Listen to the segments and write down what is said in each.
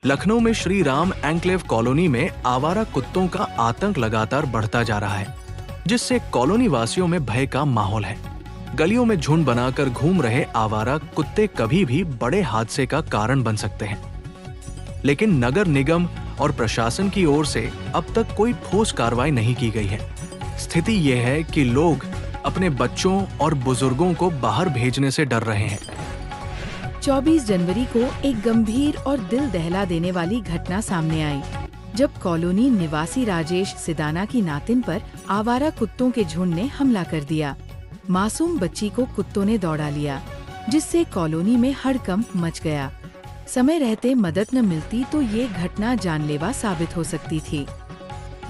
लखनऊ में Shri Ram enclave colony में आवारा कुत्तों का आतंक लगातार बढ़ता जा रहा है, जिससे कॉलोनी वासियों में भय का माहौल है। गलियों में झुंड बनाकर घूम रहे आवारा कुत्ते कभी भी बड़े हादसे का कारण बन सकते हैं, लेकिन नगर निगम और प्रशासन की ओर से अब तक कोई ठोस कार्रवाई नहीं की गई है। स्थिति यह है कि लोग अपने बच्चों और बुजुर्गों को बाहर भेजने से डर रहे हैं। 24 जनवरी को एक गंभीर और दिल दहला देने वाली घटना सामने आई, जब कॉलोनी निवासी राजेश सिदाना की नातिन पर आवारा कुत्तों के झुंड ने हमला कर दिया। मासूम बच्ची को कुत्तों ने दौड़ा लिया, जिससे कॉलोनी में हड़कंप मच गया। समय रहते मदद न मिलती तो ये घटना जानलेवा साबित हो सकती थी।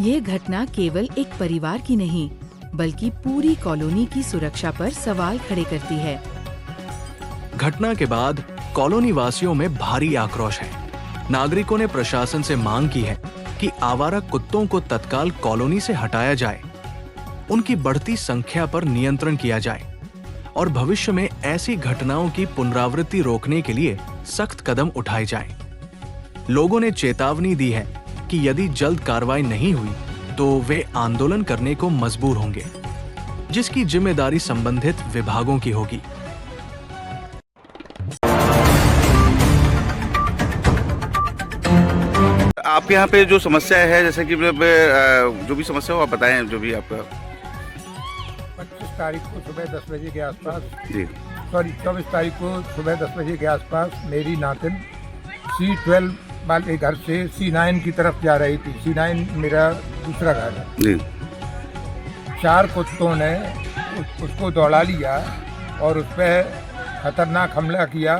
ये घटना केवल एक परिवार की नहीं, बल्कि पूरी कॉलोनी की सुरक्षा पर सवाल खड़े करती है। घटना के बाद कॉलोनी वासियों में भारी आक्रोश है। नागरिकों ने प्रशासन से मांग की है कि आवारा कुत्तों को तत्काल कॉलोनी से हटाया जाए, उनकी बढ़ती संख्या पर नियंत्रण किया जाए और भविष्य में ऐसी घटनाओं की पुनरावृत्ति रोकने के लिए सख्त कदम उठाए जाएं। लोगों ने चेतावनी दी है कि यदि जल्द कार्रवाई नहीं हुई तो वे आंदोलन करने को मजबूर होंगे, जिसकी जिम्मेदारी संबंधित विभागों की होगी। आपके यहाँ पे जो समस्या है, जैसे कि जो भी समस्या हो आप बताएं, जो भी आपका। 25 तारीख को सुबह 10 बजे के आसपास, जी 24 तारीख को सुबह 10 बजे के आसपास मेरी नातिन C12 वाले घर से C9 की तरफ जा रही थी। C9 मेरा दूसरा घर है जी। 4 कुत्तों ने उसको दौड़ा लिया और उस पर खतरनाक हमला किया।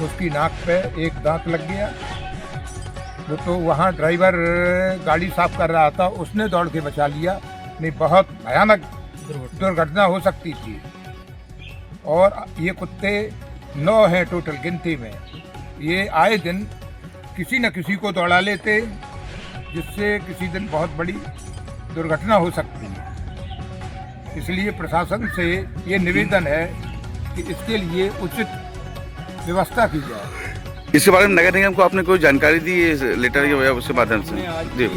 उसकी नाक पे एक दांत लग गया। वो तो वहाँ ड्राइवर गाड़ी साफ कर रहा था, उसने दौड़ के बचा लिया, नहीं बहुत भयानक दुर्घटना हो सकती थी। और ये कुत्ते 9 हैं टोटल गिनती में। ये आए दिन किसी न किसी को दौड़ा लेते, जिससे किसी दिन बहुत बड़ी दुर्घटना हो सकती है। इसलिए प्रशासन से ये निवेदन है कि इसके लिए उचित व्यवस्था की जाए। इसके बारे में नगर निगम को आपने कोई जानकारी दी है लेटर या उसके माध्यम से? जी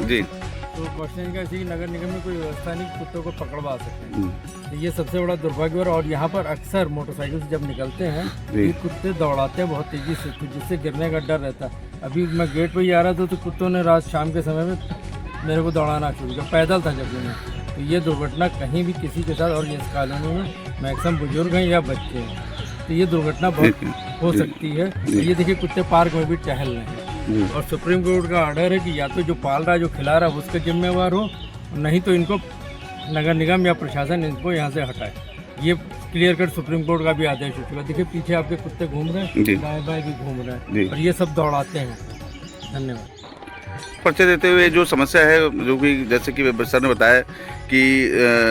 जी। तो क्वेश्चन का इसी नगर निगम में कोई व्यवस्था नहीं कुत्तों को पकड़वा सकते हैं। तो ये सबसे बड़ा दुर्भाग्य। और यहाँ पर अक्सर मोटरसाइकिल से जब निकलते हैं ये कुत्ते दौड़ाते हैं बहुत तेजी से, जिससे गिरने का डर रहता है। अभी मैं गेट पर ही आ रहा था तो कुत्तों ने रात शाम के समय में मेरे को दौड़ाना शुरू किया, पैदल था जब मैंने। तो ये दुर्घटना कहीं भी किसी के साथ, और ये इस कॉलोनी में मैक्सिमम बुजुर्ग हैं या बच्चे हैं, तो ये दुर्घटना बहुत हो सकती है। ये देखिए कुत्ते पार्क में भी टहल रहे हैं और सुप्रीम कोर्ट का ऑर्डर है कि या तो जो पाल रहा है, जो खिला रहा है, उसका जिम्मेवार हो, नहीं तो इनको नगर निगम या प्रशासन इनको यहाँ से हटाए। ये क्लियर कट सुप्रीम कोर्ट का भी आदेश हो चुका। देखिए पीछे आपके कुत्ते घूम रहे हैं, दाएं बाएं भी घूम रहे हैं और ये सब दौड़ाते हैं। धन्यवाद। पर्चे देते हुए जो समस्या है, जो कि जैसे कि सर ने बताया कि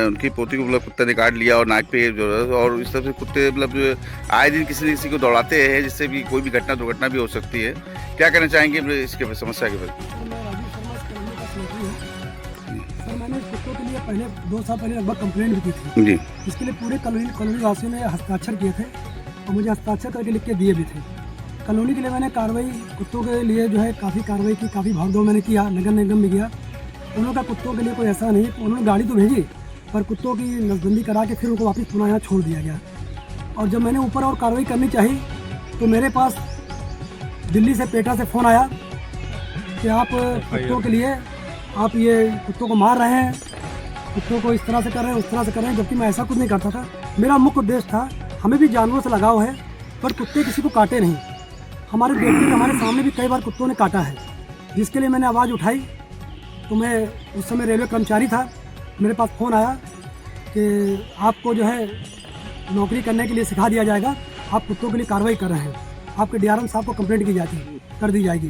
उनकी पोती को मतलब कुत्ते ने काट लिया और नाक पे जो, और इस तरह से कुत्ते मतलब आए दिन किसी न किसी को दौड़ाते हैं, जिससे भी कोई भी घटना दुर्घटना भी हो सकती है। क्या कहना चाहेंगे इसके समस्या के बारे में? सर मैंने कुत्तों के लिए पहले 2 साल पहले लगभग कंप्लेंट भी की थी जी। इसके लिए पूरे कॉलोनी वासियों ने हस्ताक्षर किए थे और मुझे हस्ताक्षर करके लिख के दिए भी थे। कॉलोनी के लिए मैंने कार्रवाई कुत्तों के लिए जो है काफ़ी कार्रवाई की, काफ़ी भागदौड़ मैंने किया, नगर निगम में गया। उन्होंने कुत्तों के लिए कोई ऐसा नहीं, उन्होंने गाड़ी तो भेजी पर कुत्तों की नसबंदी करा के फिर उनको वापस पुनः यहाँ छोड़ दिया गया। और जब मैंने ऊपर और कार्रवाई करनी चाहिए तो मेरे पास दिल्ली से पेटा से फ़ोन आया कि आप कुत्तों के लिए आप ये कुत्तों को मार रहे हैं, कुत्तों को इस तरह से कर रहे हैं, उस तरह से कर रहे हैं, जबकि मैं ऐसा कुछ नहीं करता था। मेरा मुख्य उद्देश्य था, हमें भी जानवरों से लगाव है पर कुत्ते किसी को काटे नहीं। हमारे देखते हमारे सामने भी कई बार कुत्तों ने काटा है, जिसके लिए मैंने आवाज़ उठाई। तो मैं उस समय रेलवे कर्मचारी था, मेरे पास फ़ोन आया कि आपको जो है नौकरी करने के लिए सिखा दिया जाएगा, आप कुत्तों के लिए कार्रवाई कर रहे हैं, आपके DRM साहब को कंप्लेंट की जाती कर दी जाएगी।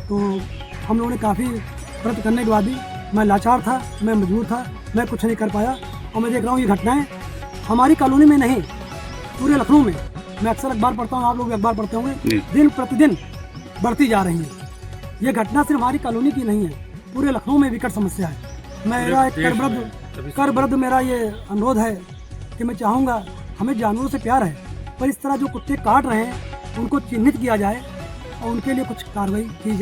तो हम लोगों ने काफ़ी प्रयत्न करने के बाद भी मैं लाचार था, मैं मजबूर था, मैं कुछ नहीं कर पाया। और मैं देख रहा हूँ ये घटनाएँ हमारी कॉलोनी में नहीं, पूरे लखनऊ में, मैं अक्सर अखबार पढ़ता हूँ, आप लोग भी अखबार पढ़ते होंगे, दिन प्रतिदिन बढ़ती जा रही है। ये घटना सिर्फ हमारी कॉलोनी की नहीं है, पूरे लखनऊ में विकट समस्या है। मेरा एक करबद्ध मेरा ये अनुरोध है कि मैं चाहूँगा, हमें जानवरों से प्यार है, पर इस तरह जो कुत्ते काट रहे हैं उनको चिन्हित किया जाए और उनके लिए कुछ कार्रवाई की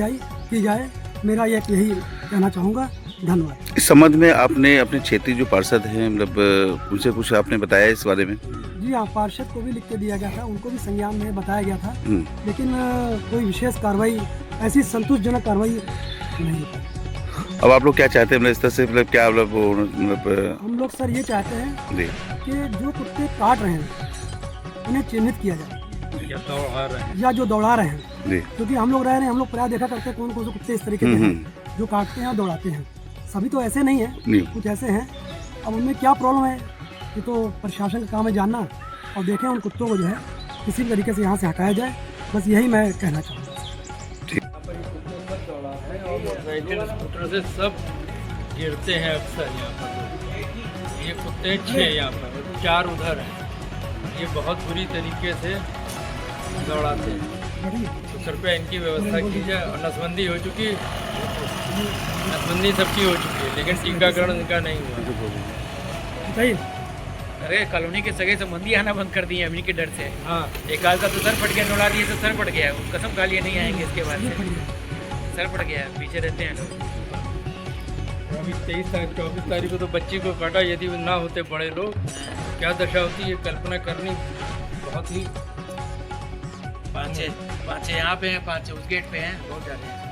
जाए। मेरा यही कहना चाहूँगा। धन्यवाद। इस संबंध में आपने अपने क्षेत्रीय जो पार्षद हैं मतलब उनसे कुछ आपने बताया इस बारे में? जी हाँ, पार्षद को भी लिख के दिया गया था, उनको भी संज्ञान में बताया गया था, लेकिन कोई विशेष कार्रवाई, ऐसी संतोषजनक कार्रवाई नहीं हो पाई। अब आप लोग क्या चाहते हैं मतलब इस तरह से मतलब क्या मतलब हम लोग सर ये चाहते हैं जी कि जो कुत्ते काट रहे हैं उन्हें चिन्हित किया जाए या जो दौड़ा रहे हैं, जी क्योंकि हम लोग रह रहे हैं, हम लोग प्राय देखा करते हैं कौन कौन से कुत्ते इस तरीके के हैं जो काटते हैं और दौड़ाते हैं। सभी तो ऐसे नहीं है, कुछ ऐसे हैं। अब उनमें क्या प्रॉब्लम है ये तो प्रशासन का काम है जानना, और देखें उन कुत्तों को जो है किसी भी तरीके से यहाँ से हटाया जाए। बस यही मैं कहना चाहूँगा। मोटरसाइकिल स्कूटर से सब गिरते हैं अक्सर यहाँ पर। ये कुत्ते 6 यहाँ पर, 4 उधर हैं। ये बहुत बुरी तरीके से दौड़ाते हैं। तो कृपया इनकी व्यवस्था की जाए। और नसबंदी हो चुकी, नसबंदी सबकी हो चुकी है, लेकिन टीकाकरण इनका नहीं हुआ। बताइए। अरे कॉलोनी के सगे संबंधी आना बंद कर दिए अभी के डर से। हाँ, एक आध का तो सर फट गया, दौड़ा दिए तो सर फट गया, कसम खा लिए नहीं आएंगे इसके बाद से। सर फट गया, पीछे रहते हैं लोग। अभी 24 तारीख को तो बच्ची को काटा। यदि ना होते बड़े लोग, क्या दशा होती है कल्पना करनी बहुत ही। 5-6 यहाँ पे हैं, 5 उस गेट पे हैं, बहुत ज़्यादा हैं।